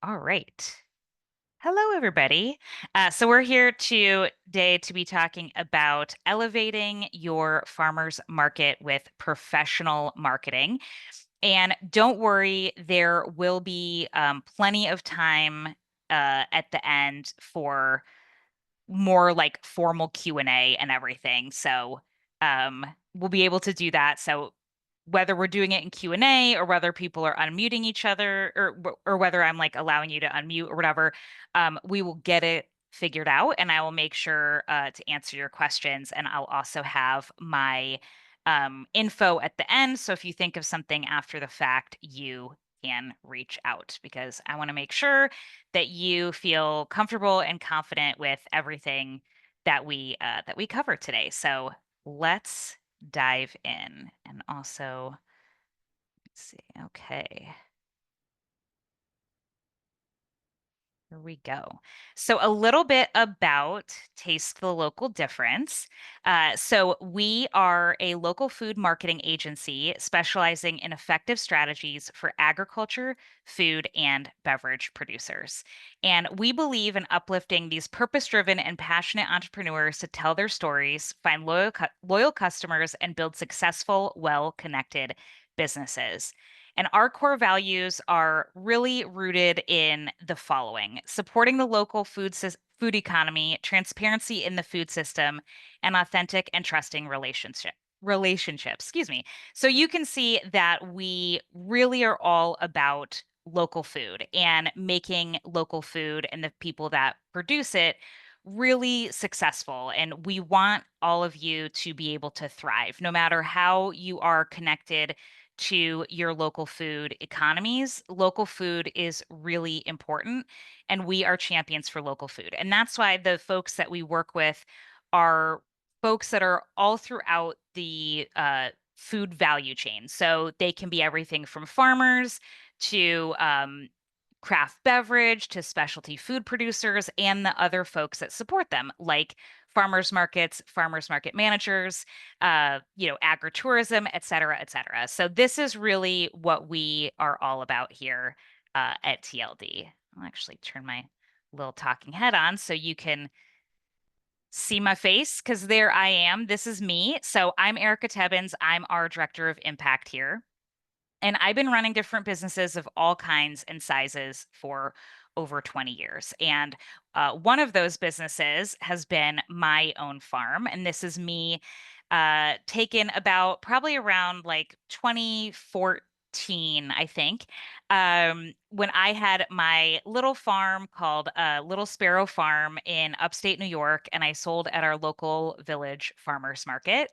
All right. Hello, everybody. So we're here today to be talking about elevating your farmers market with professional marketing. And don't worry, there will be plenty of time at the end for more like formal Q&A and everything. So we'll be able to do that. So whether we're doing it in Q&A or whether people are unmuting each other or whether I'm like allowing you to unmute or whatever, we will get it figured out and I will make sure to answer your questions. And I'll also have my info at the end. So if you think of something after the fact, you can reach out because I want to make sure that you feel comfortable and confident with everything that we cover today. So let's dive in. And also, let's see. Okay. Here we go. So, a little bit about Taste the Local Difference. So, we are a local food marketing agency specializing in effective strategies for agriculture, food, and beverage producers. And we believe in uplifting these purpose-driven and passionate entrepreneurs to tell their stories, find loyal customers, and build successful, well-connected businesses. And our core values are really rooted in the following: supporting the local food economy, transparency in the food system, and authentic and trusting relationships. Excuse me. So you can see that we really are all about local food and making local food and the people that produce it really successful. And we want all of you to be able to thrive, no matter how you are connected to your local food economies. Local food is really important, and we are champions for local food. And that's why the folks that we work with are folks that are all throughout the food value chain. So they can be everything from farmers to craft beverage to specialty food producers and the other folks that support them, like farmers markets, farmers market managers, agritourism, et cetera, et cetera. So this is really what we are all about here at TLD. I'll actually turn my little talking head on so you can see my face because there I am. This is me. So I'm Erica Tebbins. I'm our director of impact here. And I've been running different businesses of all kinds and sizes for over 20 years. And one of those businesses has been my own farm. And this is me taken about probably around like 2014, I think, when I had my little farm called Little Sparrow Farm in upstate New York. And I sold at our local village farmers market.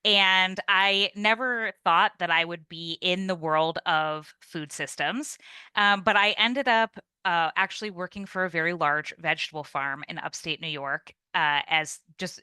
And I never thought that I would be in the world of food systems. But I ended up actually working for a very large vegetable farm in upstate New York as just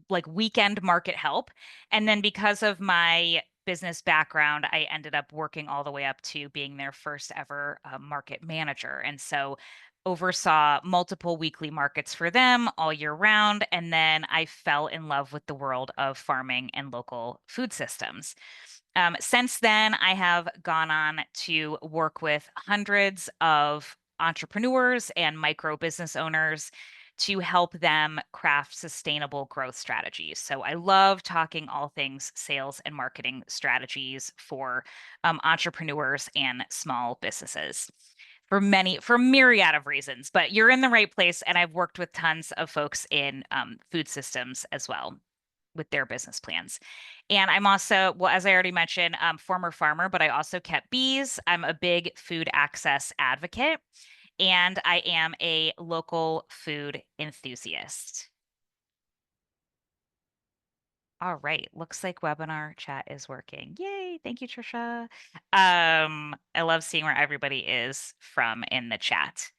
like weekend market help. And then because of my business background, I ended up working all the way up to being their first ever market manager. And so oversaw multiple weekly markets for them all year round. And then I fell in love with the world of farming and local food systems. Since then, I have gone on to work with hundreds of entrepreneurs and micro business owners to help them craft sustainable growth strategies. So I love talking all things sales and marketing strategies for entrepreneurs and small businesses for myriad of reasons. But you're in the right place, and I've worked with tons of folks in food systems as well with their business plans. And I'm also, well, as I already mentioned, former farmer, but I also kept bees. I'm a big food access advocate, and I am a local food enthusiast. All right, looks like webinar chat is working. Yay, thank you, Trisha. I love seeing where everybody is from in the chat.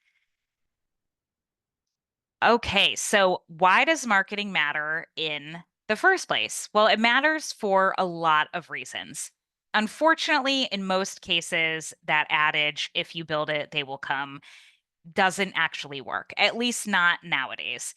Okay, so why does marketing matter in the first place? Well, it matters for a lot of reasons. Unfortunately, in most cases, that adage, if you build it, they will come, doesn't actually work, at least not nowadays.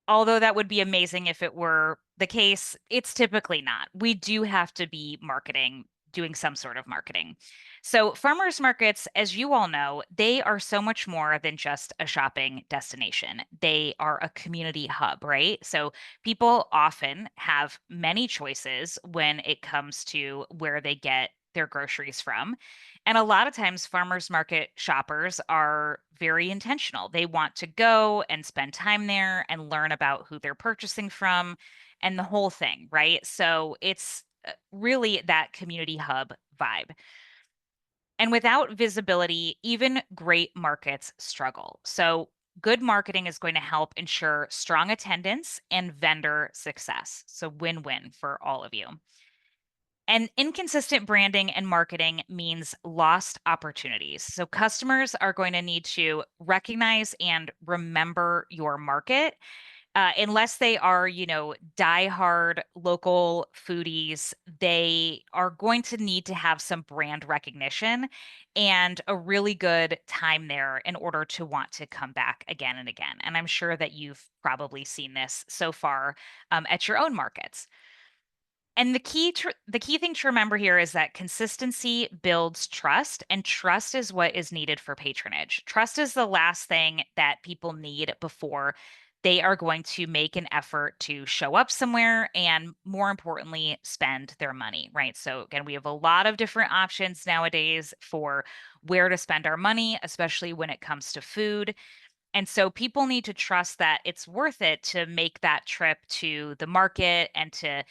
Although that would be amazing if it were the case, it's typically not. We do have to be marketing, doing some sort of marketing. So, farmers markets, as you all know, they are so much more than just a shopping destination. They are a community hub, right? So, people often have many choices when it comes to where they get their groceries from. And a lot of times, farmers market shoppers are very intentional. They want to go and spend time there and learn about who they're purchasing from and the whole thing, right? So, it's really that community hub vibe. And without visibility, even great markets struggle. So, good marketing is going to help ensure strong attendance and vendor success. So, win win for all of you. And inconsistent branding and marketing means lost opportunities. So, customers are going to need to recognize and remember your market unless they are, diehard local foodies, they are going to need to have some brand recognition and a really good time there in order to want to come back again and again. And I'm sure that you've probably seen this so far at your own markets. And the key thing to remember here is that consistency builds trust, and trust is what is needed for patronage. Trust is the last thing that people need before they are going to make an effort to show up somewhere and, more importantly, spend their money, right? So again, we have a lot of different options nowadays for where to spend our money, especially when it comes to food. And so people need to trust that it's worth it to make that trip to the market and to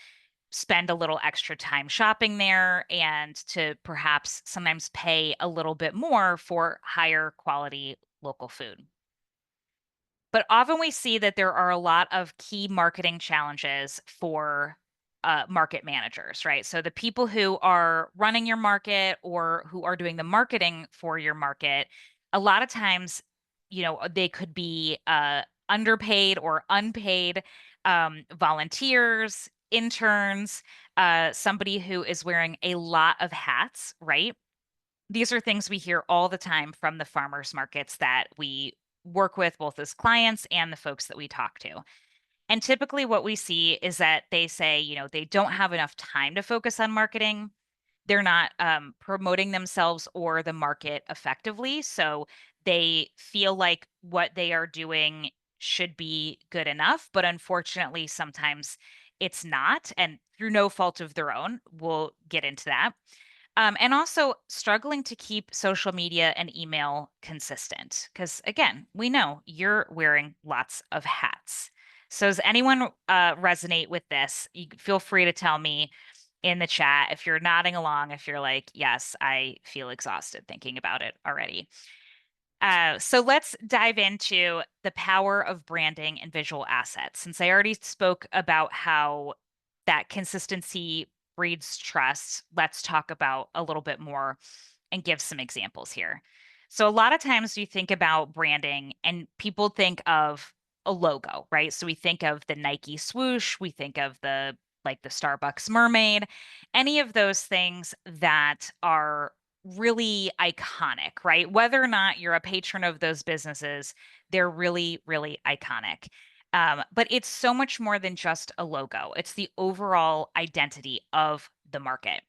spend a little extra time shopping there and to perhaps sometimes pay a little bit more for higher quality local food. But often we see that there are a lot of key marketing challenges for market managers, right? So the people who are running your market or who are doing the marketing for your market, a lot of times, they could be underpaid or unpaid volunteers, interns, somebody who is wearing a lot of hats, right? These are things we hear all the time from the farmers markets that we work with, both as clients and the folks that we talk to. And typically, what we see is that they say, they don't have enough time to focus on marketing. They're not promoting themselves or the market effectively. So they feel like what they are doing should be good enough. But unfortunately, sometimes it's not. And through no fault of their own, we'll get into that. And also struggling to keep social media and email consistent. Because again, we know you're wearing lots of hats. So, does anyone resonate with this? You feel free to tell me in the chat if you're nodding along, if you're like, yes, I feel exhausted thinking about it already. So let's dive into the power of branding and visual assets. Since I already spoke about how that consistency breeds trust, let's talk about a little bit more and give some examples here. So a lot of times you think about branding and people think of a logo, right? So we think of the Nike swoosh, we think of the Starbucks mermaid, any of those things that are really iconic, right? Whether or not you're a patron of those businesses, they're really, really iconic. But it's so much more than just a logo, it's the overall identity of the market.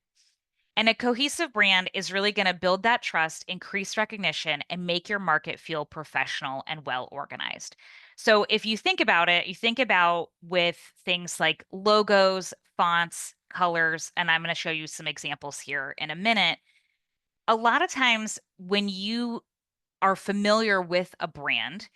And a cohesive brand is really going to build that trust, increase recognition, and make your market feel professional and well organized. So, if you think about it, you think about with things like logos, fonts, colors, and I'm going to show you some examples here in a minute. A lot of times when you are familiar with a brand,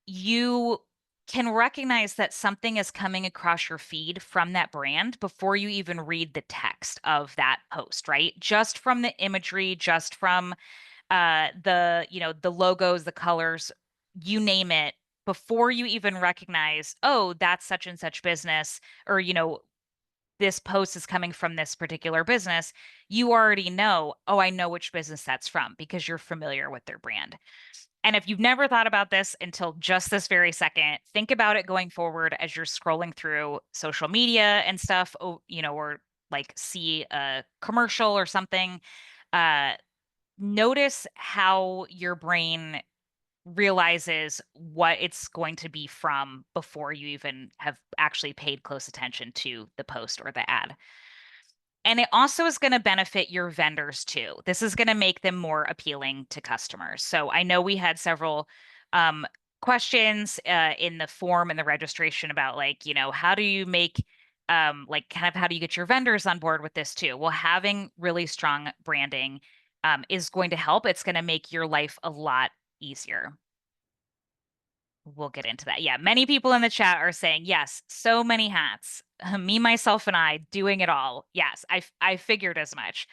you can recognize that something is coming across your feed from that brand before you even read the text of that post, right? Just from the imagery, just from the logos, the colors, you name it, before you even recognize, oh, that's such and such business, or this post is coming from this particular business, you already know, oh, I know which business that's from because you're familiar with their brand. And if you've never thought about this until just this very second, think about it going forward as you're scrolling through social media and stuff, or like see a commercial or something. Uh, Notice how your brain realizes what it's going to be from before you even have actually paid close attention to the post or the ad. And it also is going to benefit your vendors too. This is going to make them more appealing to customers. So I know we had several um, questions in the form and the registration about like, how do you make like kind of how do you get your vendors on board with this too? Well, having really strong branding is going to help. It's going to make your life a lot easier. We'll get into that. Yeah, many people in the chat are saying, yes, so many hats. Me, myself, and I doing it all. Yes, I figured as much.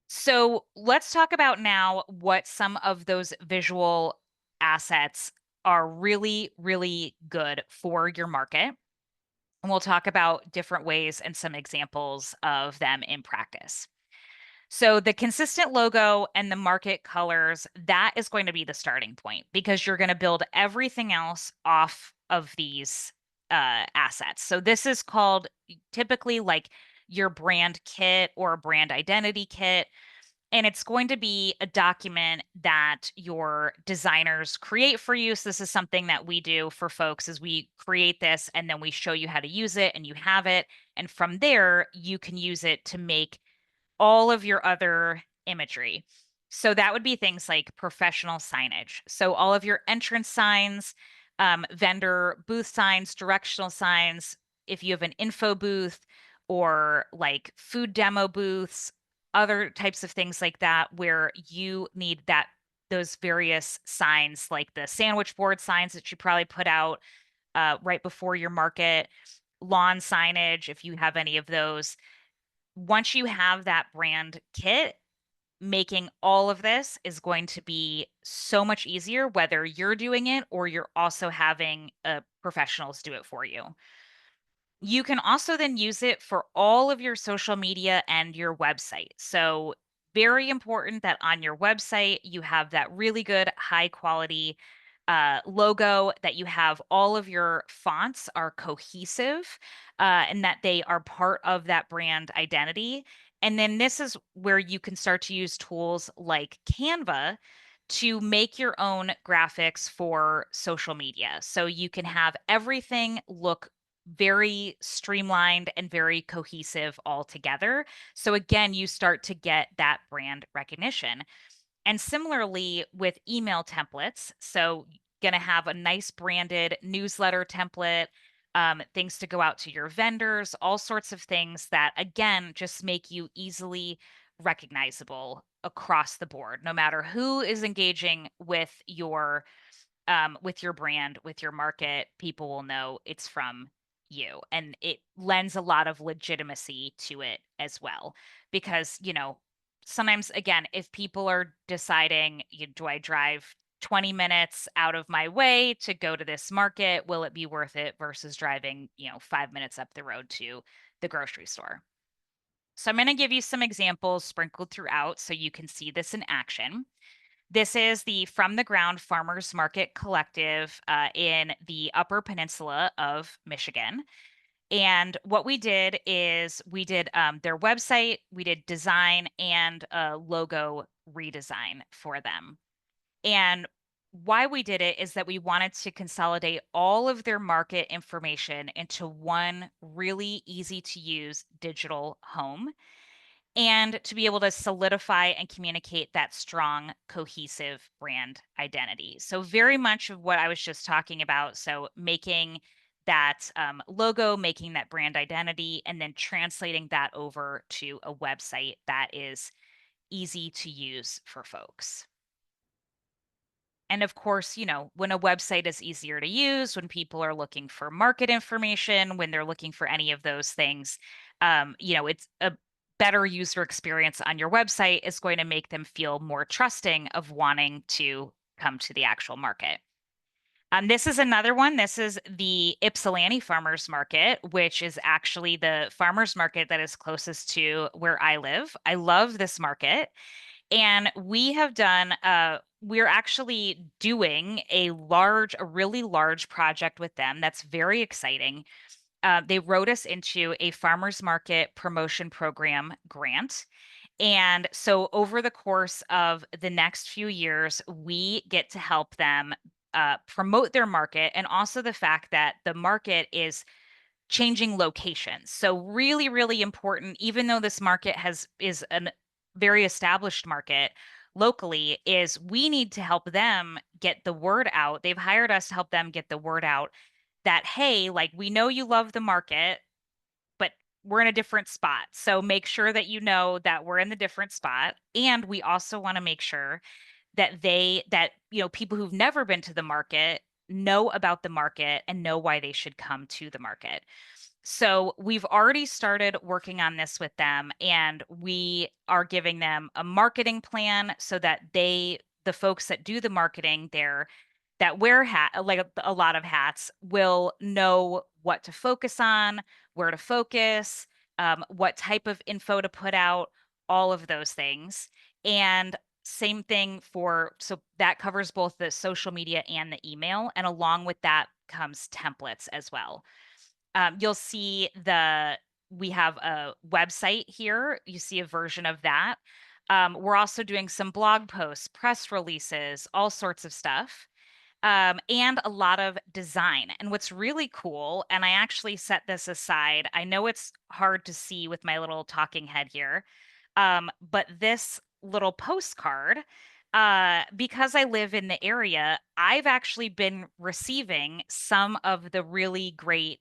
So let's talk about now what some of those visual assets are really, really good for your market. And we'll talk about different ways and some examples of them in practice. So the consistent logo and the market colors, that is going to be the starting point because you're going to build everything else off of these assets. So this is called typically like your brand kit or brand identity kit. And it's going to be a document that your designers create for you. So this is something that we do for folks is we create this and then we show you how to use it and you have it. And from there, you can use it to make all of your other imagery. So that would be things like professional signage. So all of your entrance signs, vendor booth signs, directional signs, if you have an info booth or like food demo booths, other types of things like that where you need that those various signs like the sandwich board signs that you probably put out right before your market, lawn signage, if you have any of those. Once you have that brand kit, making all of this is going to be so much easier, whether you're doing it or you're also having professionals do it for you. You can also then use it for all of your social media and your website. So, very important that on your website you have that really good, high quality logo, that you have all of your fonts are cohesive and that they are part of that brand identity. And then this is where you can start to use tools like Canva to make your own graphics for social media. So you can have everything look very streamlined and very cohesive all together. So again, you start to get that brand recognition. And similarly with email templates, so going to have a nice branded newsletter template, things to go out to your vendors, all sorts of things that again just make you easily recognizable across the board, no matter who is engaging with your brand, with your market, people will know it's from you. And it lends a lot of legitimacy to it as well. Because, sometimes, again, if people are deciding, do I drive 20 minutes out of my way to go to this market? Will it be worth it versus driving, 5 minutes up the road to the grocery store? So I'm going to give you some examples sprinkled throughout so you can see this in action. This is the From the Ground Farmers Market Collective in the Upper Peninsula of Michigan. And what we did is we did their website, we did design and a logo redesign for them. And why we did it is that we wanted to consolidate all of their market information into one really easy to use digital home and to be able to solidify and communicate that strong, cohesive brand identity. So, very much of what I was just talking about. So, making that logo, making that brand identity, and then translating that over to a website that is easy to use for folks. And of course, when a website is easier to use, when people are looking for market information, when they're looking for any of those things, it's a better user experience on your website is going to make them feel more trusting of wanting to come to the actual market. This is another one. This is the Ypsilanti Farmers Market, which is actually the farmers market that is closest to where I live. I love this market. And we have done, we're actually doing a really large project with them that's very exciting. They wrote us into a farmers market promotion program grant. And so over the course of the next few years, we get to help them promote their market and also the fact that the market is changing locations. So really, really important, even though this market is a very established market locally, is we need to help them get the word out. They've hired us to help them get the word out that, hey, like we know you love the market, but we're in a different spot. So make sure that you know that we're in the different spot. And we also want to make sure that people who've never been to the market know about the market and know why they should come to the market. So we've already started working on this with them, and we are giving them a marketing plan so that the folks that do the marketing there, that wear like a lot of hats, will know what to focus on, where to focus, what type of info to put out, all of those things. And same thing so that covers both the social media and the email. And along with that comes templates as well. You'll see we have a website here. You see a version of that. We're also doing some blog posts, press releases, all sorts of stuff, and a lot of design. And what's really cool, and I actually set this aside, I know it's hard to see with my little talking head here, but this little postcard, because I live in the area, I've actually been receiving some of the really great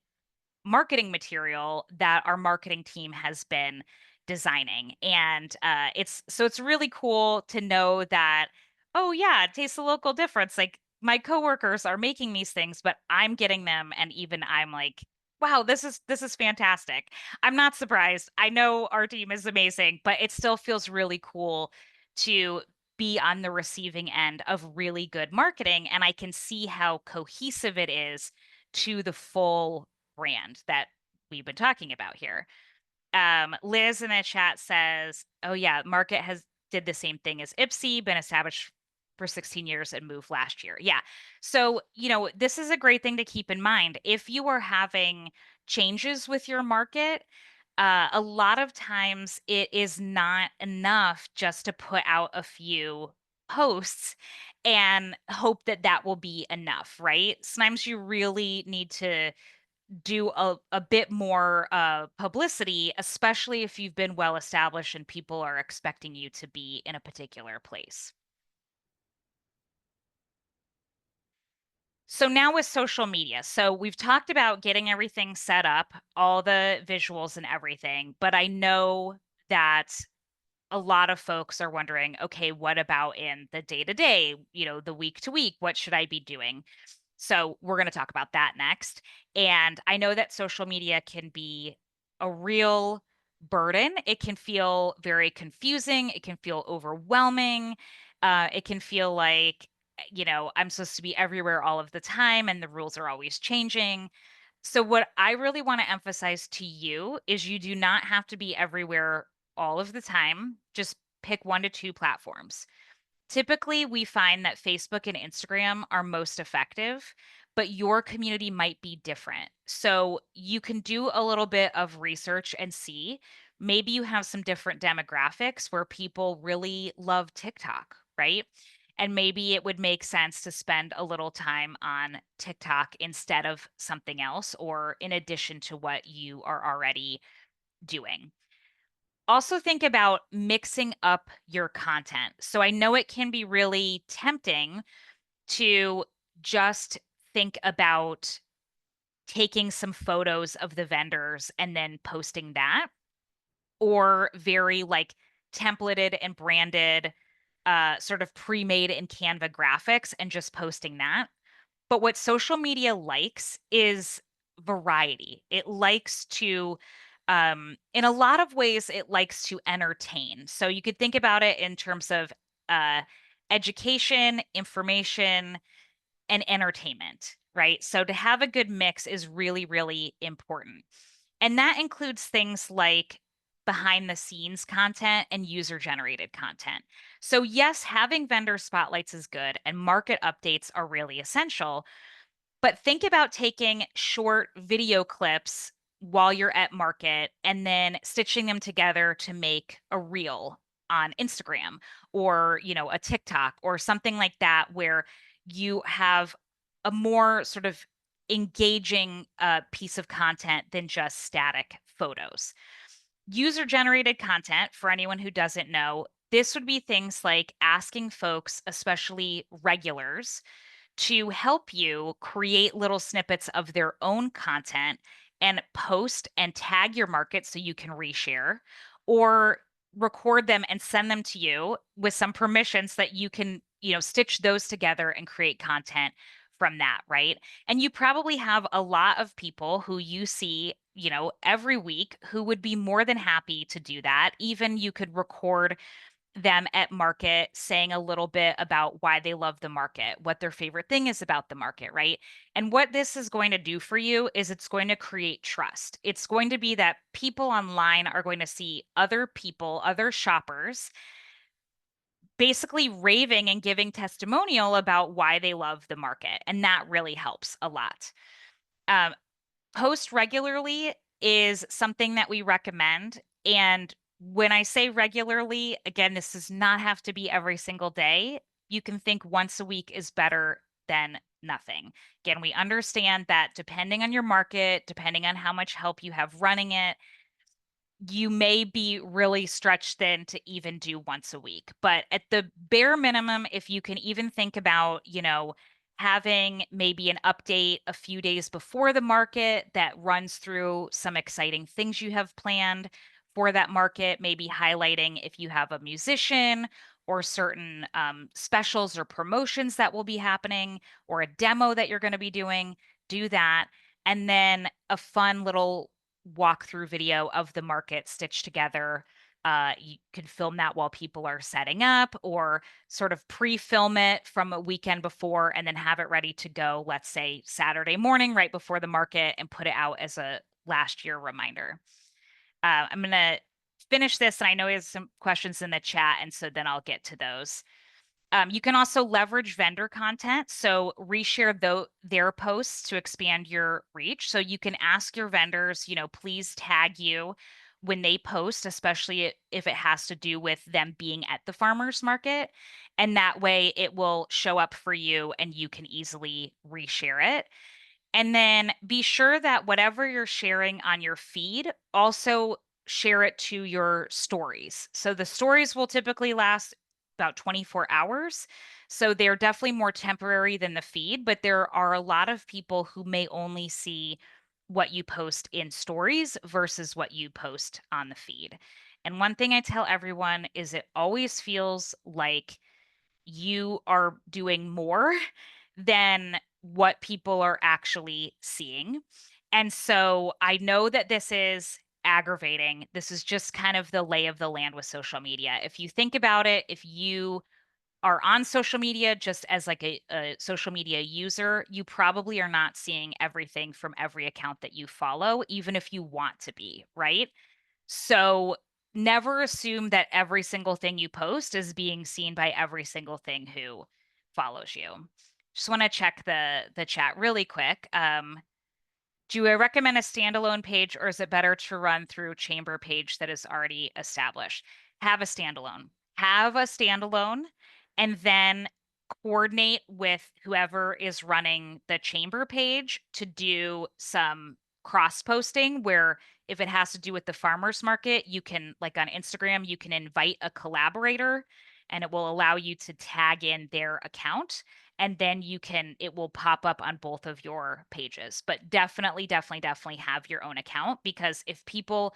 marketing material that our marketing team has been designing. And it's really cool to know that, oh yeah, it tastes a local difference. Like my coworkers are making these things, but I'm getting them, and even I'm like, wow, this is fantastic. I'm not surprised. I know our team is amazing, but it still feels really cool to be on the receiving end of really good marketing, and I can see how cohesive it is to the full brand that we've been talking about here. Liz in the chat says, "Oh yeah, Market has did the same thing as Ipsy, been established for 16 years and moved last year." Yeah. So, this is a great thing to keep in mind. If you are having changes with your market, a lot of times it is not enough just to put out a few posts and hope that that will be enough, right? Sometimes you really need to do a bit more publicity, especially if you've been well established and people are expecting you to be in a particular place. So now with social media. So we've talked about getting everything set up, all the visuals and everything, but I know that a lot of folks are wondering, okay, what about in the day to day, the week to week? What should I be doing? So we're going to talk about that next. And I know that social media can be a real burden. It can feel very confusing. It can feel overwhelming. It can feel like, I'm supposed to be everywhere all of the time and the rules are always changing. So, what I really want to emphasize to you is you do not have to be everywhere all of the time. Just pick 1 to 2 platforms. Typically, we find that Facebook and Instagram are most effective, but your community might be different. So you can do a little bit of research and see. Maybe you have some different demographics where people really love TikTok, right? And maybe it would make sense to spend a little time on TikTok instead of something else or in addition to what you are already doing. Also think about mixing up your content. So I know it can be really tempting to just think about taking some photos of the vendors and then posting that, or very like templated and branded, sort of pre-made in Canva graphics and just posting that. But what social media likes is variety. It likes to, in a lot of ways, it likes to entertain. So you could think about it in terms of uh, education, information, and entertainment, right? So to have a good mix is really, really important. And that includes things like behind the scenes content and user generated content. So, yes, having vendor spotlights is good and market updates are really essential, but think about taking short video clips while you're at market and then stitching them together to make a reel on Instagram or, a TikTok or something like that where you have a more sort of engaging piece of content than just static photos. User generated content, for anyone who doesn't know, this would be things like asking folks, especially regulars, to help you create little snippets of their own content and post and tag your market so you can reshare, or record them and send them to you with some permissions that you can, stitch those together and create content from that, right? And you probably have a lot of people who you see, every week who would be more than happy to do that. Even you could record them at market saying a little bit about why they love the market, what their favorite thing is about the market, right? And what this is going to do for you is it's going to create trust. It's going to be that people online are going to see other people, other shoppers, basically raving and giving testimonial about why they love the market. And that really helps a lot. Um, Post regularly is something that we recommend. And when I say regularly, again, this does not have to be every single day. You can think once a week is better than nothing. Again, we understand that depending on your market, depending on how much help you have running it, you may be really stretched thin to even do once a week. But at the bare minimum, if you can even think about, having maybe an update a few days before the market that runs through some exciting things you have planned for that market, maybe highlighting if you have a musician or certain specials or promotions that will be happening or a demo that you're going to be doing, do that. And then a fun little walkthrough video of the market stitched together. You can film that while people are setting up, or sort of pre-film it from a weekend before and then have it ready to go, let's say Saturday morning right before the market, and put it out as a last year reminder. I'm going to finish this, and I know he has some questions in the chat, and so then I'll get to those. You can also leverage vendor content. So reshare their posts to expand your reach. So you can ask your vendors, please tag you when they post, especially if it has to do with them being at the farmer's market. And that way it will show up for you and you can easily reshare it. And then be sure that whatever you're sharing on your feed, also share it to your stories. So the stories will typically last about 24 hours. So they're definitely more temporary than the feed, but there are a lot of people who may only see what you post in stories versus what you post on the feed. And one thing I tell everyone is it always feels like you are doing more than what people are actually seeing. And so I know that this is aggravating. This is just kind of the lay of the land with social media. If you think about it, if you are on social media just as like a social media user, you probably are not seeing everything from every account that you follow, even if you want to be, right? So never assume that every single thing you post is being seen by every single thing who follows you. Just want to check the chat really quick. Do I recommend a standalone page, or is it better to run through chamber page that is already established? Have a standalone. Have a standalone, and then coordinate with whoever is running the chamber page to do some cross posting where if it has to do with the farmers market, you can, like on Instagram, you can invite a collaborator and it will allow you to tag in their account, and then it will pop up on both of your pages. But definitely have your own account, because if people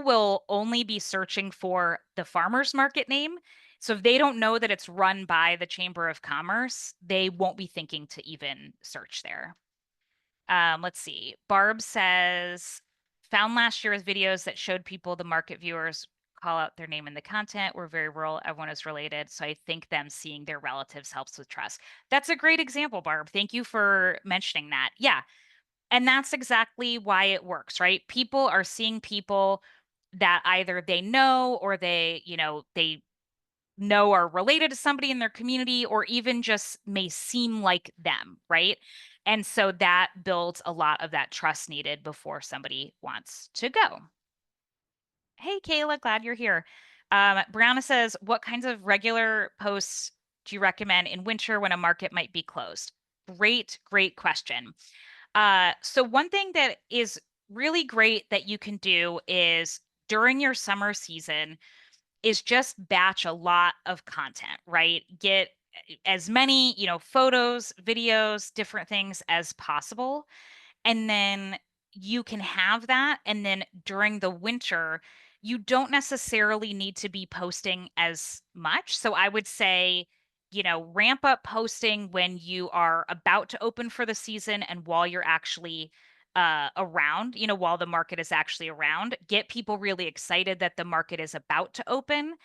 will only be searching for the farmers market name. So if they don't know that it's run by the Chamber of Commerce, they won't be thinking to even search there. Let's see. Barb says, found last year's videos that showed people, the market viewers call out their name in the content. We're very rural. Everyone is related. So I think them seeing their relatives helps with trust. That's a great example, Barb. Thank you for mentioning that. Yeah. And that's exactly why it works, right? People are seeing people that either they know or they know are related to somebody in their community, or even just may seem like them, right? And so that builds a lot of that trust needed before somebody wants to go. Hey, Kayla, glad you're here. Brianna says, what kinds of regular posts do you recommend in winter when a market might be closed? Great question. So one thing that is really great that you can do is during your summer season is just batch a lot of content, right? Get as many, photos, videos, different things as possible, and then you can have that. And then during the winter, you don't necessarily need to be posting as much. So I would say, ramp up posting when you are about to open for the season and while you're actually around, while the market is actually around. Get people really excited that the market is about to open.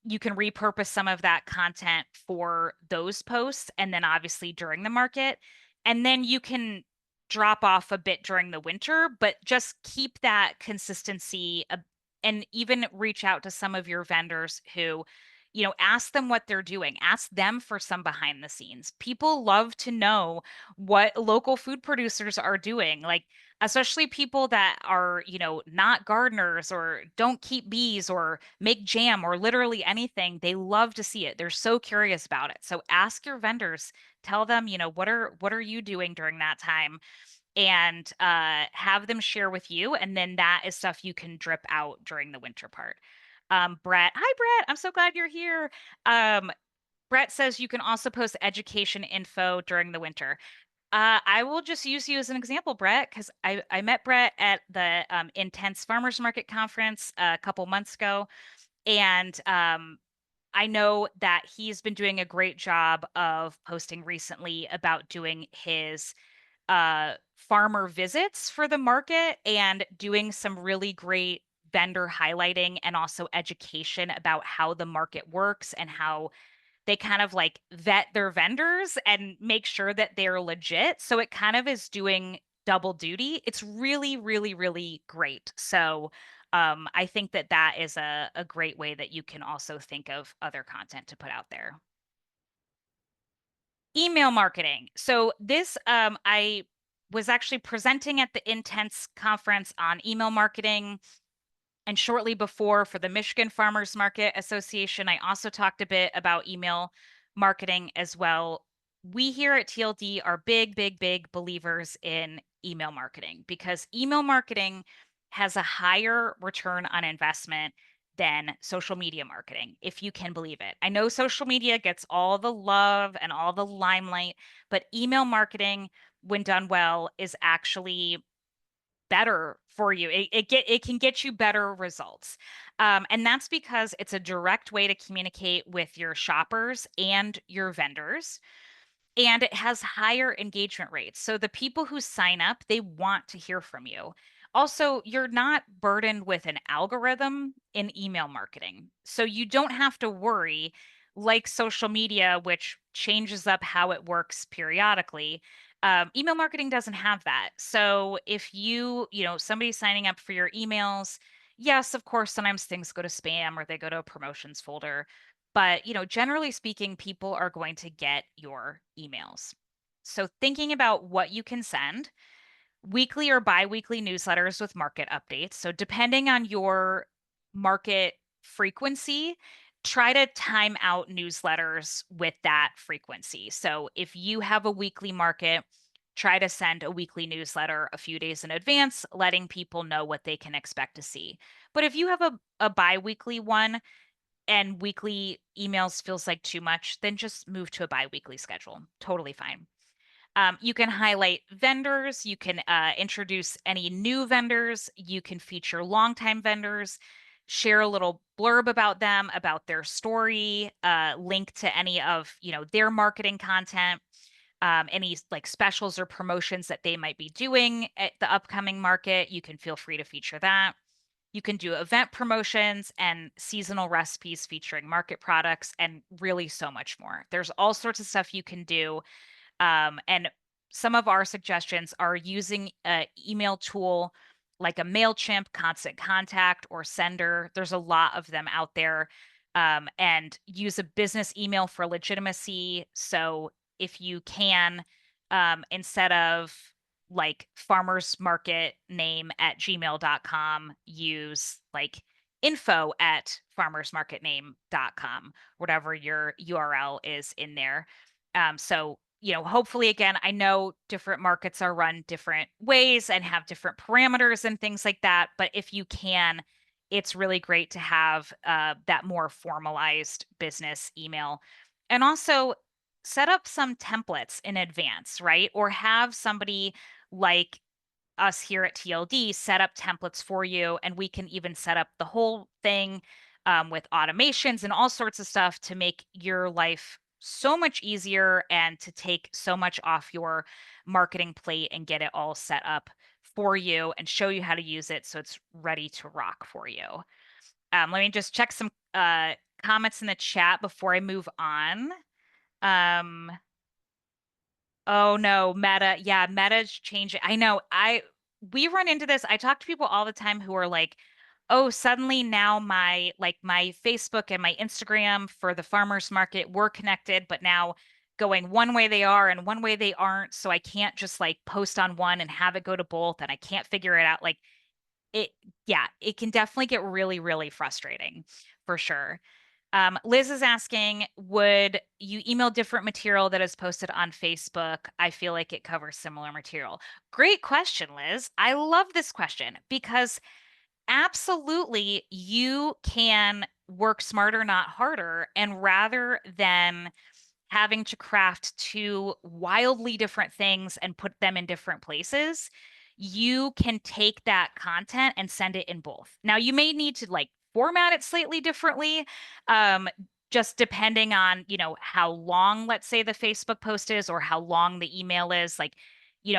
You can repurpose some of that content for those posts and then obviously during the market. And then you can drop off a bit during the winter, but just keep that consistency and even reach out to some of your vendors who, ask them what they're doing. Ask them for some behind the scenes. People love to know what local food producers are doing. Like, especially people that are, not gardeners or don't keep bees or make jam or literally anything. They love to see it. They're so curious about it. So ask your vendors, tell them, what are you doing during that time? And have them share with you. And then that is stuff you can drip out during the winter part. Brett, hi Brett. I'm so glad you're here. Um, Brett says you can also post education info during the winter. I will just use you as an example, Brett, because I met Brett at the Intense Farmers Market Conference a couple months ago, and I know that he's been doing a great job of posting recently about doing his farmer visits for the market and doing some really great vendor highlighting and also education about how the market works and how they kind of like vet their vendors and make sure that they're legit. So it kind of is doing double duty. It's really, really, really great. So I think that that is a great way that you can also think of other content to put out there. Email marketing. So this, I was actually presenting at the Intense conference on email marketing. And shortly before, for the Michigan Farmers Market Association, I also talked a bit about email marketing as well. We here at TLD are big, big, big believers in email marketing because email marketing has a higher return on investment than social media marketing, if you can believe it. I know social media gets all the love and all the limelight, but email marketing, when done well, is actually better for you. It can get you better results. And that's because it's a direct way to communicate with your shoppers and your vendors, and it has higher engagement rates. So the people who sign up, they want to hear from you. Also, you're not burdened with an algorithm in email marketing. So you don't have to worry, like social media, which changes up how it works periodically. Email marketing doesn't have that. So if somebody's signing up for your emails, yes, of course, sometimes things go to spam or they go to a promotions folder, but, generally speaking, people are going to get your emails. So thinking about what you can send, weekly or biweekly newsletters with market updates. So depending on your market frequency, try to time out newsletters with that frequency. So if you have a weekly market, try to send a weekly newsletter a few days in advance, letting people know what they can expect to see. But if you have a biweekly one, and weekly emails feels like too much, then just move to a biweekly schedule. Totally fine. You can highlight vendors. You can introduce any new vendors. You can feature longtime vendors, share a little blurb about them, about their story, link to any of their marketing content, any like specials or promotions that they might be doing at the upcoming market. You can feel free to feature that. You can do event promotions and seasonal recipes featuring market products and really so much more. There's all sorts of stuff you can do. And some of our suggestions are using an email tool like a MailChimp, Constant Contact, or Sender. There's a lot of them out there. And use a business email for legitimacy. So if you can, instead of like farmers market name at gmail.com, use like info at farmersmarketname.com, whatever your URL is in there. So hopefully, again, I know different markets are run different ways and have different parameters and things like that. But if you can, it's really great to have that more formalized business email. And also set up some templates in advance, right? Or have somebody like us here at TLD set up templates for you, and we can even set up the whole thing with automations and all sorts of stuff to make your life so much easier and to take so much off your marketing plate and get it all set up for you and show you how to use it so it's ready to rock for you. Let me just check some comments in the chat before I move on. Um, Oh no, Meta. Yeah, Meta's changing. I know. We run into this. I talk to people all the time who are like, "Oh, suddenly now my Facebook and my Instagram for the farmers market were connected, but now going one way they are and one way they aren't, so I can't just like post on one and have it go to both and I can't figure it out." Like it yeah, it can definitely get really, really frustrating for sure. Liz is asking, would you email different material that is posted on Facebook? I feel like it covers similar material. Great question, Liz. I love this question because absolutely you can work smarter, not harder. And rather than having to craft two wildly different things and put them in different places, you can take that content and send it in both. Now, you may need to like format it slightly differently, um, just depending on, how long, let's say, the Facebook post is or how long the email is. Like,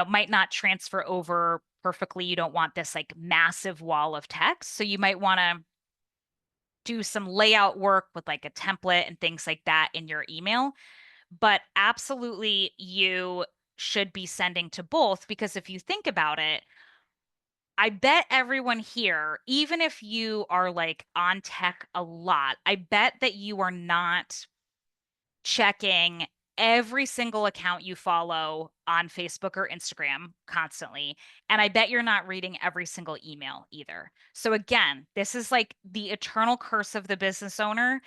might not transfer over perfectly. You don't want this like massive wall of text. So you might want to do some layout work with like a template and things like that in your email. But absolutely, you should be sending to both because if you think about it, I bet everyone here, even if you are like on tech a lot, I bet that you are not checking every single account you follow on Facebook or Instagram constantly. And I bet you're not reading every single email either. So, again, this is like the eternal curse of the business owner.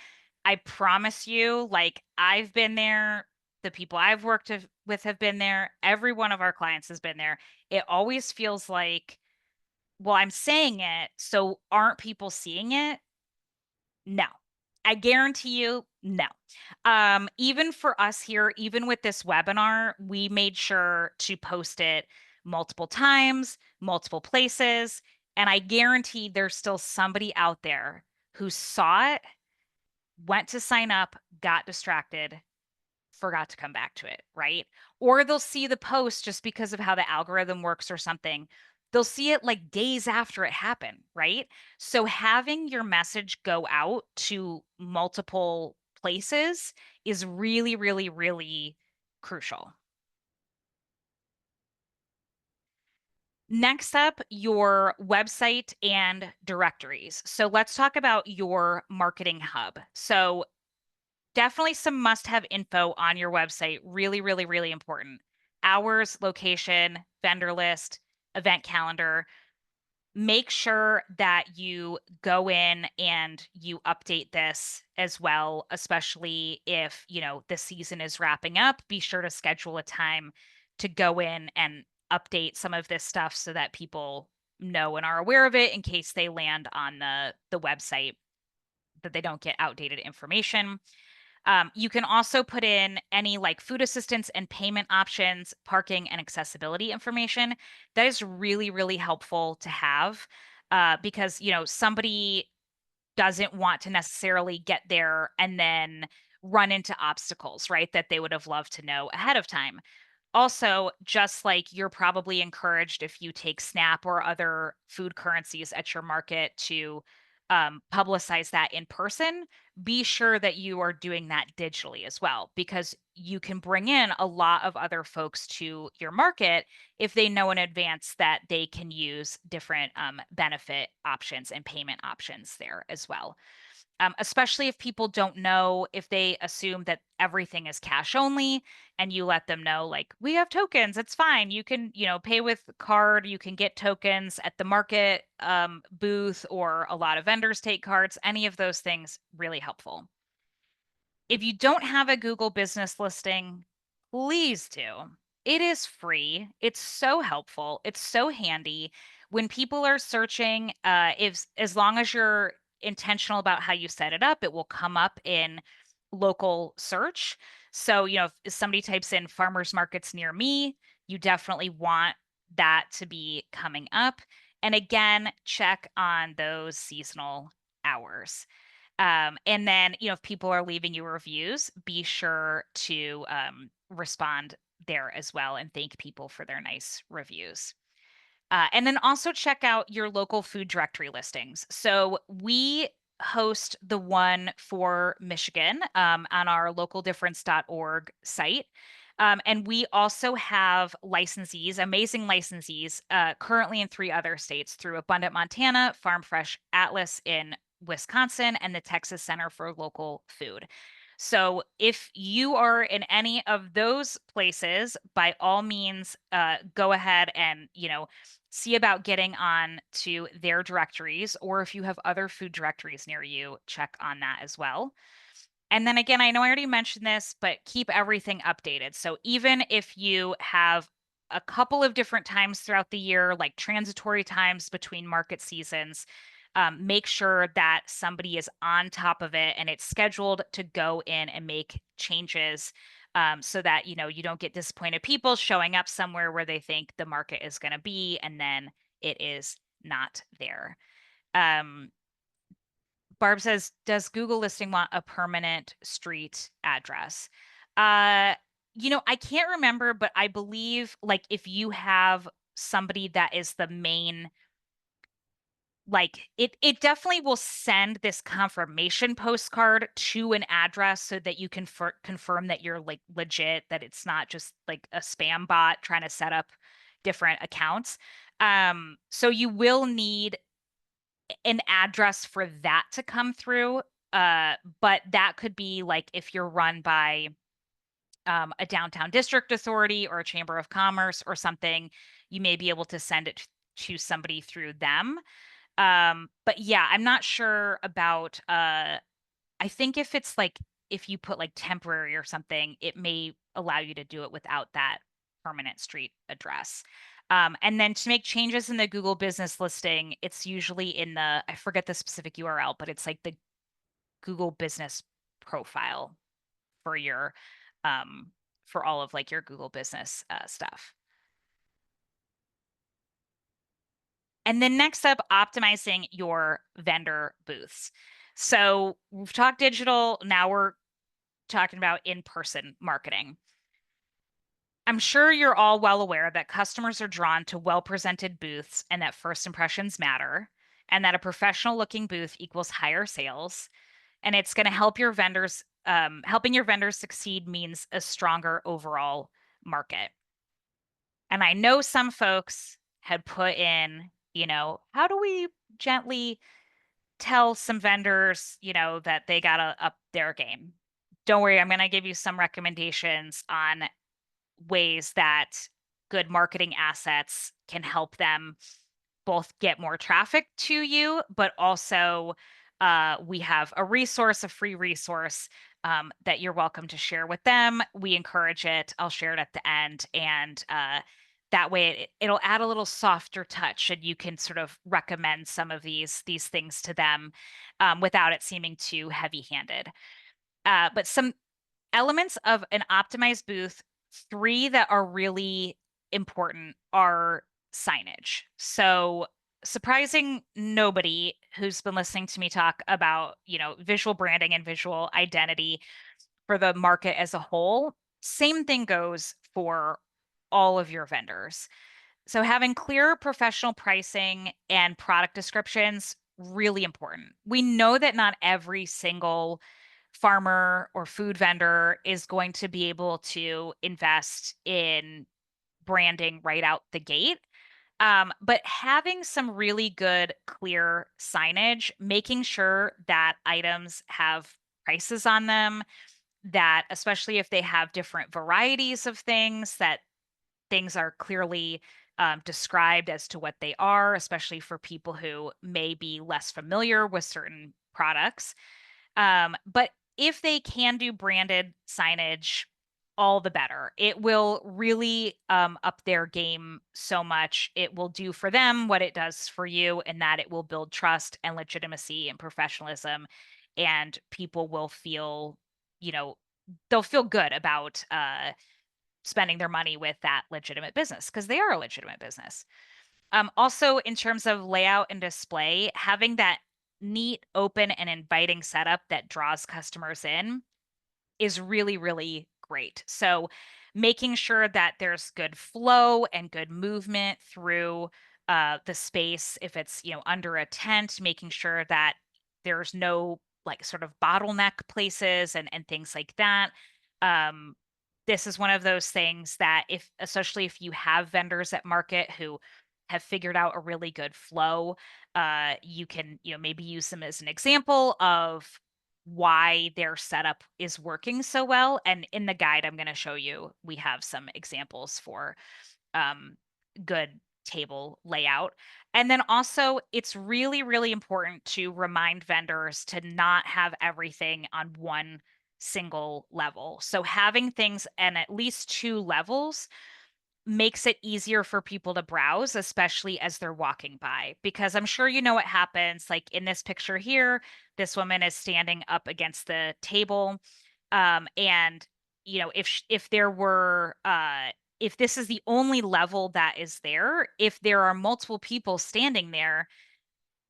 I promise you, like, I've been there. The people I've with have been there. Every one of our clients has been there. It always feels like, well, I'm saying it. So, aren't people seeing it? No. I guarantee you, no. Even for us here, even with this webinar, we made sure to post it multiple times, multiple places, and I guarantee there's still somebody out there who saw it, went to sign up, got distracted, forgot to come back to it, right? Or they'll see the post just because of how the algorithm works or something. They'll see it like days after it happened, right? So having your message go out to multiple places is really, really, really crucial. Next up, your website and directories. So let's talk about your marketing hub. So definitely some must-have info on your website. Really, really, really important. Hours, location, vendor list, event calendar. Make sure that you go in and you update this as well, especially if, the season is wrapping up. Be sure to schedule a time to go in and update some of this stuff so that people know and are aware of it in case they land on the website, that they don't get outdated information. You can also put in any like food assistance and payment options, parking and accessibility information. That is really, really helpful to have because, somebody doesn't want to necessarily get there and then run into obstacles, right? That they would have loved to know ahead of time. Also, just like you're probably encouraged if you take Snap or other food currencies at your market to publicize that in person, be sure that you are doing that digitally as well, because you can bring in a lot of other folks to your market if they know in advance that they can use different benefit options and payment options there as well. Especially if people don't know, if they assume that everything is cash only and you let them know, like, we have tokens, it's fine. You can, pay with card, you can get tokens at the market booth, or a lot of vendors take cards. Any of those things, really helpful. If you don't have a Google business listing, Please do. It is free. It's so helpful. It's so handy. When people are searching, if as long as you're intentional about how you set it up, it will come up in local search. So, if somebody types in farmers markets near me, you definitely want that to be coming up. And again, check on those seasonal hours. And then, if people are leaving you reviews, be sure to respond there as well and thank people for their nice reviews. And then also check out your local food directory listings. So we host the one for Michigan on our localdifference.org site. And we also have licensees, amazing licensees, currently in 3 other states through Abundant Montana, Farm Fresh Atlas in Wisconsin, and the Texas Center for Local Food. So if you are in any of those places, by all means, go ahead and, see about getting on to their directories, or if you have other food directories near you, check on that as well. And then again, I know I already mentioned this, but keep everything updated. So even if you have a couple of different times throughout the year, like transitory times between market seasons, make sure that somebody is on top of it and it's scheduled to go in and make changes, so that you don't get disappointed people showing up somewhere where they think the market is going to be and then it is not there. Um, Barb says, does Google listing want a permanent street address? Uh, I can't remember, but I believe like if you have somebody that is the main, like it definitely will send this confirmation postcard to an address so that you can confirm that you're like legit, that it's not just like a spam bot trying to set up different accounts. So you will need an address for that to come through. But that could be like if you're run by a downtown district authority or a chamber of commerce or something, you may be able to send it to somebody through them. But yeah, I'm not sure about I think if it's like if you put like temporary or something, it may allow you to do it without that permanent street address. And then to make changes in the Google business listing, it's usually in the, I forget the specific URL, but it's like the Google business profile for your, for all of like your Google business stuff. And then next up, optimizing your vendor booths. So we've talked digital, now we're talking about in-person marketing. I'm sure you're all well aware that customers are drawn to well-presented booths and that first impressions matter, and that a professional looking booth equals higher sales. And it's going to help your vendors, helping your vendors succeed means a stronger overall market. And I know some folks had put in, how do we gently tell some vendors, that they got to up their game? Don't worry, I'm going to give you some recommendations on ways that good marketing assets can help them both get more traffic to you, but also we have a free resource that you're welcome to share with them. We encourage it. I'll share it at the end. And that way it'll add a little softer touch and you can sort of recommend some of these things to them without it seeming too heavy-handed. But some elements of an optimized booth, three that are really important are signage. So, surprising nobody who's been listening to me talk about, visual branding and visual identity for the market as a whole, same thing goes for all of your vendors. So having clear professional pricing and product descriptions, really important. We know that not every single farmer or food vendor is going to be able to invest in branding right out the gate. But having some really good, clear signage, making sure that items have prices on them, that especially if they have different varieties of things, that things are clearly described as to what they are, especially for people who may be less familiar with certain products. But if they can do branded signage, all the better. It will really up their game so much. It will do for them what it does for you, and that it will build trust and legitimacy and professionalism, and people will feel, you know, they'll feel good about spending their money with that legitimate business because they are a legitimate business. Also, in terms of layout and display, having that neat, open, and inviting setup that draws customers in is really, really great. So making sure that there's good flow and good movement through the space, if it's, under a tent, making sure that there's no like sort of bottleneck places and things like that. Um, this is one of those things that especially if you have vendors at market who have figured out a really good flow, you can, maybe use them as an example of why their setup is working so well. And in the guide, I'm going to show you, we have some examples for um, good table layout. And then also, it's really, really important to remind vendors to not have everything on one single level. So having things and at least two levels makes it easier for people to browse, especially as they're walking by. Because I'm sure you know what happens. Like in this picture here, this woman is standing up against the table. And if there were if this is the only level that is there, if there are multiple people standing there,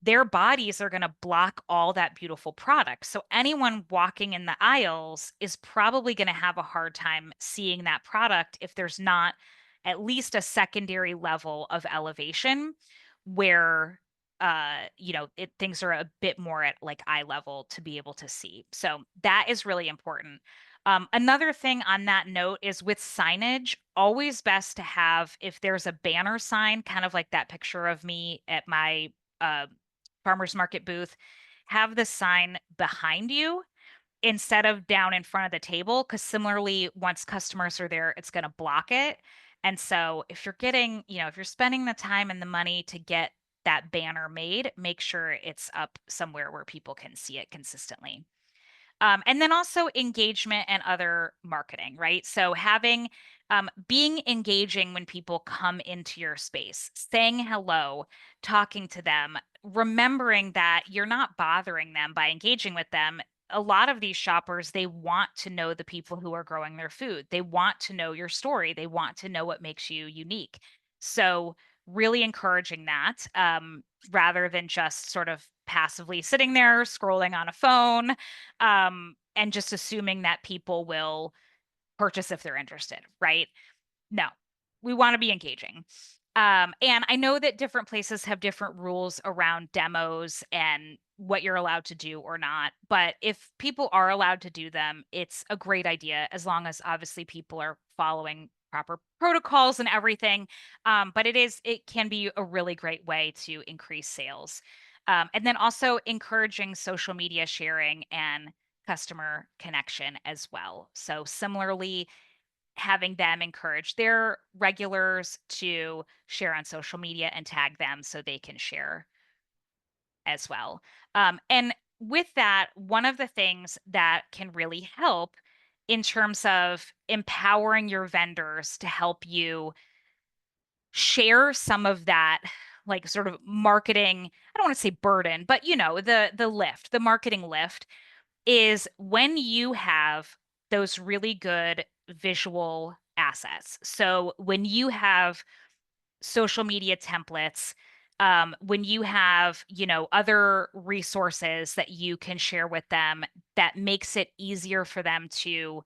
their bodies are going to block all that beautiful product. So anyone walking in the aisles is probably going to have a hard time seeing that product if there's not at least a secondary level of elevation where things are a bit more at like eye level to be able to see. So that is really important. Another thing on that note is with signage, always best to have, if there's a banner sign, kind of like that picture of me at my uh, farmer's market booth, have the sign behind you instead of down in front of the table. Because similarly, once customers are there, it's going to block it. And so if you're getting, if you're spending the time and the money to get that banner made, make sure it's up somewhere where people can see it consistently. And then also engagement and other marketing, right? So being engaging when people come into your space, saying hello, talking to them, remembering that you're not bothering them by engaging with them. A lot of these shoppers, they want to know the people who are growing their food. They want to know your story. They want to know what makes you unique. So really encouraging that, rather than just sort of passively sitting there scrolling on a phone, and just assuming that people will purchase if they're interested, right? No, we want to be engaging. And I know that different places have different rules around demos and what you're allowed to do or not. But if people are allowed to do them, it's a great idea as long as obviously people are following proper protocols and everything. But it can be a really great way to increase sales. And then also encouraging social media sharing and customer connection as well. So similarly, having them encourage their regulars to share on social media and tag them so they can share as well. And with that, one of the things that can really help in terms of empowering your vendors to help you share some of that, like sort of marketing, I don't want to say burden, but the marketing lift, is when you have those really good visual assets. So when you have social media templates, when you have, other resources that you can share with them, that makes it easier for them to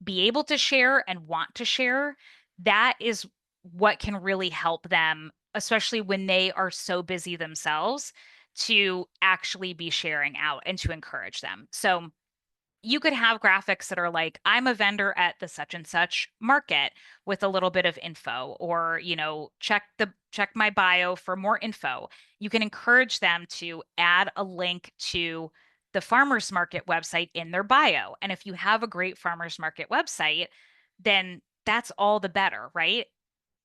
be able to share and want to share, that is what can really help them, especially when they are so busy themselves, to actually be sharing out and to encourage them. So you could have graphics that are like, I'm a vendor at the such and such market with a little bit of info, or, check my bio for more info. You can encourage them to add a link to the farmers market website in their bio. And if you have a great farmers market website, then that's all the better, right?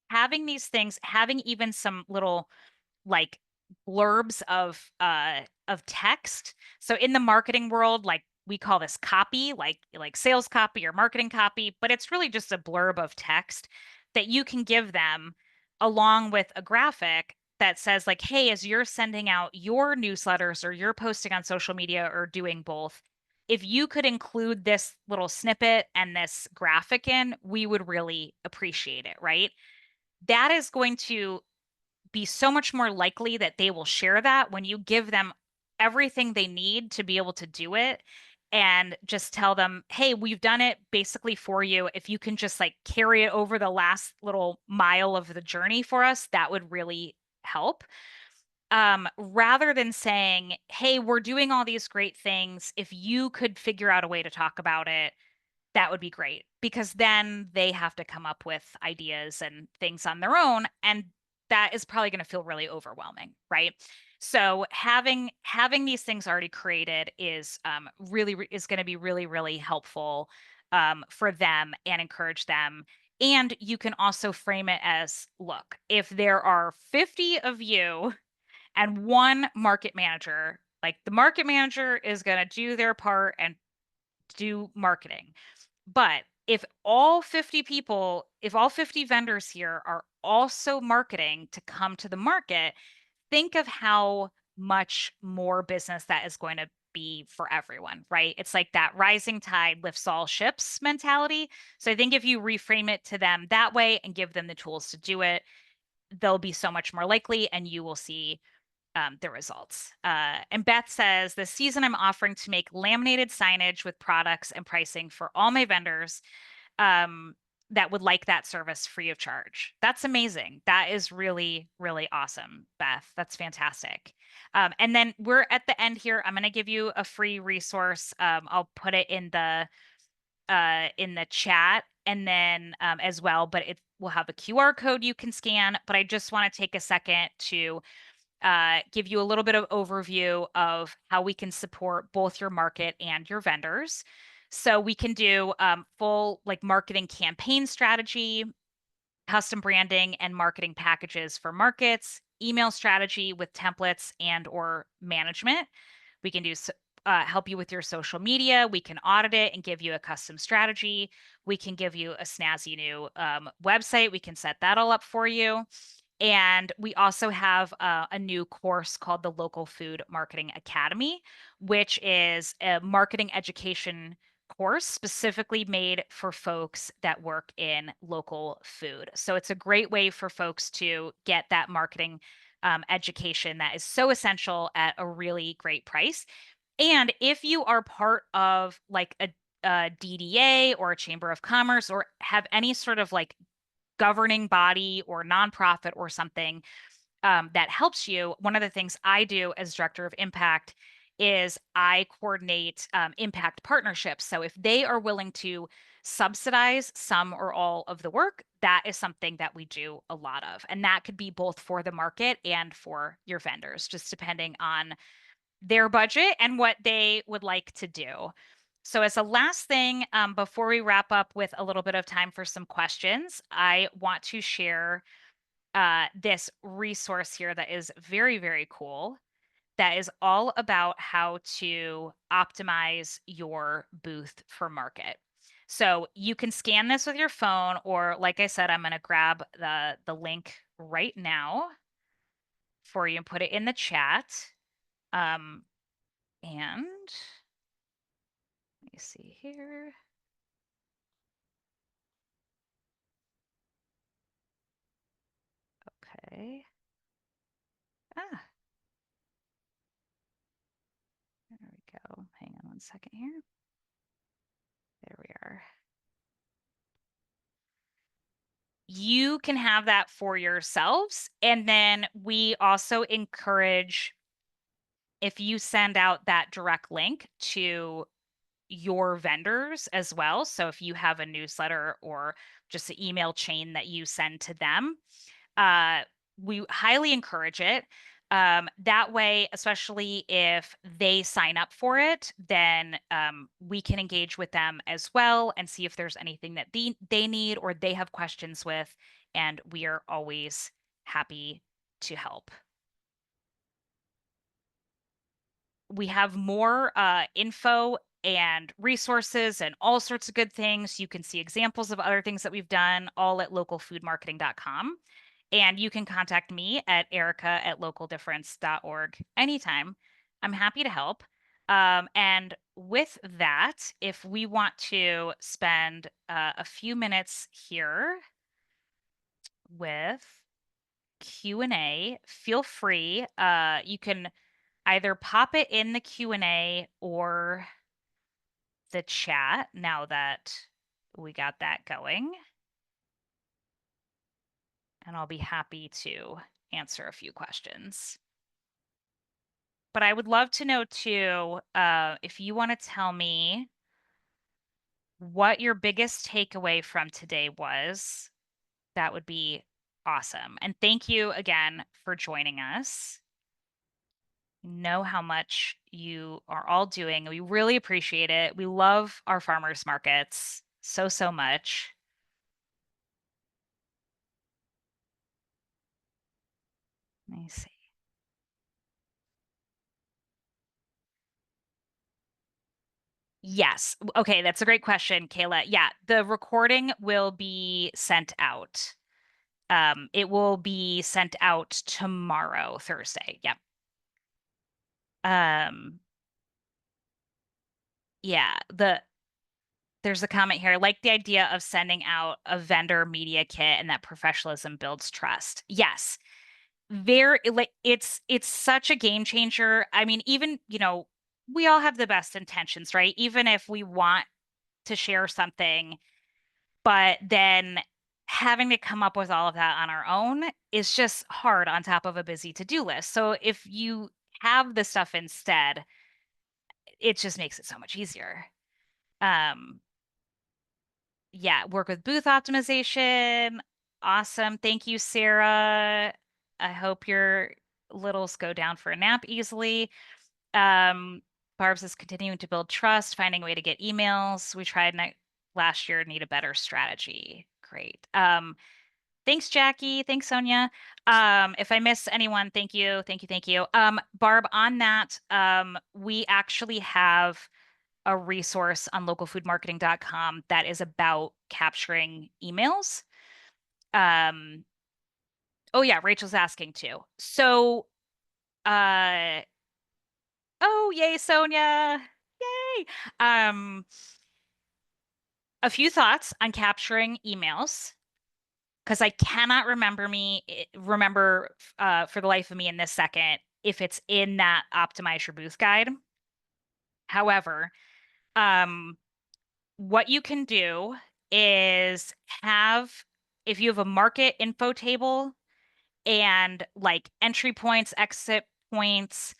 Having these things, having even some little like blurbs of text. So in the marketing world, like we call this copy, like sales copy or marketing copy, but it's really just a blurb of text that you can give them along with a graphic that says like, hey, as you're sending out your newsletters or you're posting on social media or doing both, if you could include this little snippet and this graphic in, we would really appreciate it, right? That is going to be so much more likely that they will share that when you give them everything they need to be able to do it and just tell them, hey, we've done it basically for you. If you can just like carry it over the last little mile of the journey for us, that would really help. Rather than saying, hey, we're doing all these great things. If you could figure out a way to talk about it, that would be great because then they have to come up with ideas and things on their own, and that is probably going to feel really overwhelming, right? So having these things already created is is going to be really helpful for them and encourage them. And you can also frame it as, look, if there are 50 of you and one market manager, like the market manager is going to do their part and do marketing. But if all 50 vendors here are also marketing to come to the market, think of how much more business that is going to be for everyone, right? It's like that rising tide lifts all ships mentality. So I think if you reframe it to them that way and give them the tools to do it, they'll be so much more likely and you will see the results. And Beth says, this season I'm offering to make laminated signage with products and pricing for all my vendors um, that would like that service free of charge. That's amazing. That is really awesome, Beth. That's fantastic. And then we're at the end here. I'm going to give you a free resource. I'll put it in the chat and then as well, but it will have a QR code you can scan. But I just want to take a second to give you a little bit of overview of how we can support both your market and your vendors. So we can do full like marketing campaign strategy, custom branding and marketing packages for markets, email strategy with templates and or management. We can do help you with your social media. We can audit it and give you a custom strategy. We can give you a snazzy new website. We can set that all up for you. And we also have a new course called the Local Food Marketing Academy, which is a marketing education course specifically made for folks that work in local food. So it's a great way for folks to get that marketing education that is so essential at a really great price. And if you are part of like a DDA or a Chamber of Commerce or have any sort of like governing body or nonprofit or something that helps you, one of the things I do as director of impact is I coordinate impact partnerships. So if they are willing to subsidize some or all of the work, that is something that we do a lot of. And that could be both for the market and for your vendors, just depending on their budget and what they would like to do. So, as a last thing, before we wrap up with a little bit of time for some questions, I want to share this resource here that is very cool. That is all about how to optimize your booth for market. So you can scan this with your phone, or like I said, I'm going to grab the link right now for you and put it in the chat. Um, and let me see here. Okay. Ah, there we go. Hang on one second here. There we are. You can have that for yourselves. And then we also encourage if you send out that direct link to your vendors as well. So if you have a newsletter or just an email chain that you send to them, uh, we highly encourage it. That way, especially if they sign up for it, then we can engage with them as well and see if there's anything that they need or they have questions with. And we are always happy to help. We have more info and resources and all sorts of good things. You can see examples of other things that we've done all at localfoodmarketing.com. And you can contact me at erica@localdifference.org anytime. I'm happy to help. And with that, if we want to spend a few minutes here with Q&A, feel free. You can either pop it in the Q&A or the chat now that we got that going. And I'll be happy to answer a few questions. But I would love to know too, if you want to tell me what your biggest takeaway from today was, that would be awesome. And thank you again for joining us. Know how much you are all doing. We really appreciate it. We love our farmers markets so, so much. Let me see. Yes. Okay, that's a great question, Kayla. Yeah, the recording will be sent out. It will be sent out tomorrow, Thursday. Yep. Um, yeah, there's a comment here, like the idea of sending out a vendor media kit and that professionalism builds trust. Yes. Very like it's such a game changer. I mean, even, we all have the best intentions, right? Even if we want to share something, but then having to come up with all of that on our own is just hard on top of a busy to-do list. So if you have the stuff instead, it just makes it so much easier. Um, yeah, work with booth optimization. Awesome. Thank you, Sarah. I hope your littles go down for a nap easily. Barb's is continuing to build trust, finding a way to get emails. We tried last year, need a better strategy. Great. Thanks, Jackie. Thanks, Sonia. If I miss anyone, thank you, thank you, thank you. Barb, on that, we actually have a resource on localfoodmarketing.com that is about capturing emails. Um, oh yeah, Rachel's asking too. So, uh, oh yay, Sonia. Yay. Um, a few thoughts on capturing emails because I cannot remember for the life of me in this second if it's in that optimize your booth guide. However, um, what you can do is if you have a market info table and like entry points, exit points,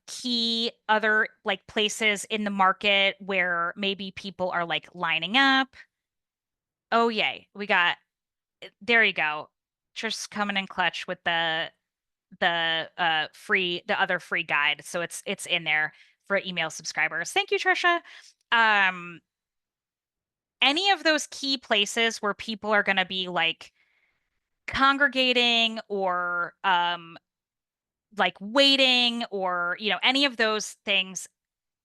key other like places in the market where maybe people are like lining up. Oh, yay. There you go. Just coming in clutch with the other free guide. So it's in there for email subscribers. Thank you, Trisha. Um, any of those key places where people are going to be like congregating or like waiting or any of those things,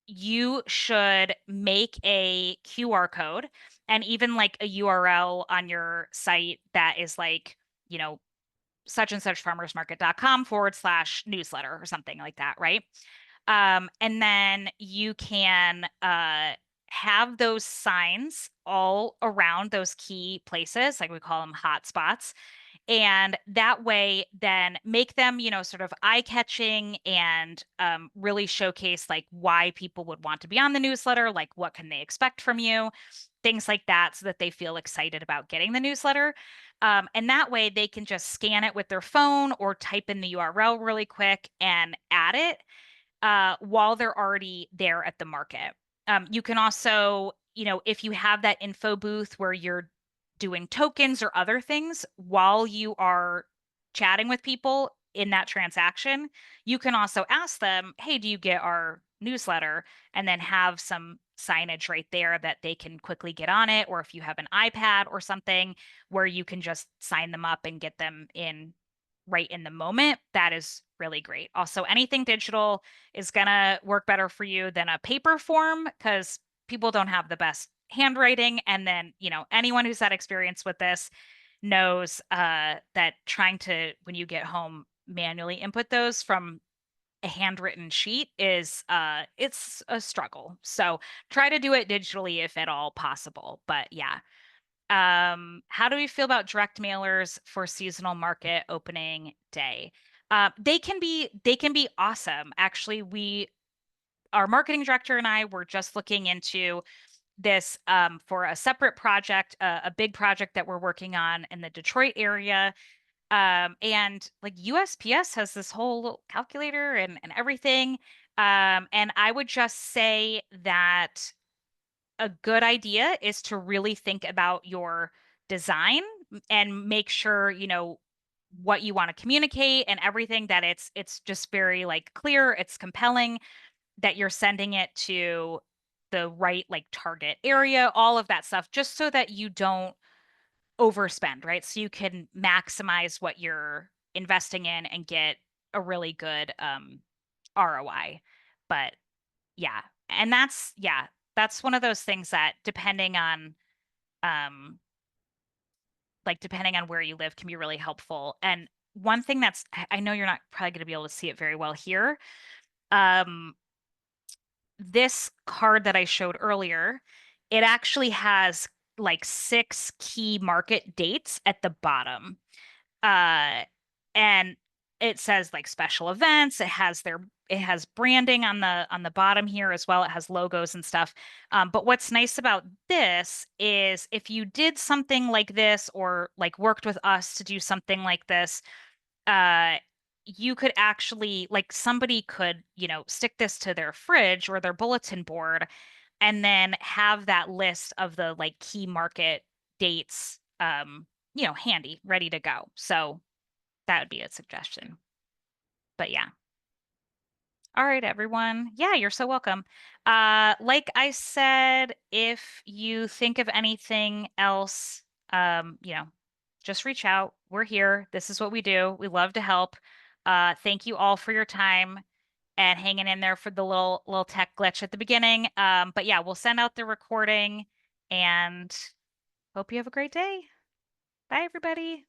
you should make a QR code and even like a URL on your site that is like, you know, such and such farmersmarket.com/newsletter or something like that, right? And then you can have those signs all around those key places, like we call them hot spots. And that way, then make them, sort of eye-catching and really showcase like why people would want to be on the newsletter, like what can they expect from you, things like that, so that they feel excited about getting the newsletter. And that way they can just scan it with their phone or type in the URL really quick and add it while they're already there at the market. You can also, if you have that info booth where you're doing tokens or other things while you are chatting with people in that transaction, you can also ask them, hey, do you get our newsletter? And then have some signage right there that they can quickly get on it. Or if you have an iPad or something where you can just sign them up and get them in right in the moment, that is really great. Also, anything digital is gonna work better for you than a paper form because people don't have the best handwriting. And then, anyone who's had experience with this knows that trying to, when you get home, manually input those from a handwritten sheet is it's a struggle. So try to do it digitally if at all possible. But yeah. How do we feel about direct mailers for seasonal market opening day? They can be awesome. Actually, our marketing director and I were just looking into this for a separate project, a big project that we're working on in the Detroit area. And like USPS has this whole little calculator and everything. And I would just say that a good idea is to really think about your design and make sure, what you want to communicate and everything, that it's just very like clear, it's compelling, that you're sending it to the right like target area, all of that stuff, just so that you don't overspend, right? So you can maximize what you're investing in and get a really good ROI. But yeah, and that's one of those things that um depending on where you live can be really helpful. And one thing that's I know you're not probably going to be able to see it very well here. Um this card that I showed earlier, it actually has like 6 key market dates at the bottom. Uh, and it says like special events. It has branding on the bottom here as well. It has logos and stuff. But what's nice about this is if you did something like this or like worked with us to do something like this, uh you could actually like somebody could, stick this to their fridge or their bulletin board and then have that list of the like key market dates handy, ready to go. So that would be a suggestion. But yeah. All right, everyone. Yeah, you're so welcome. Like I said, if you think of anything else, just reach out. We're here. This is what we do. We love to help. Thank you all for your time and hanging in there for the little tech glitch at the beginning. But yeah, we'll send out the recording and hope you have a great day. Bye, everybody.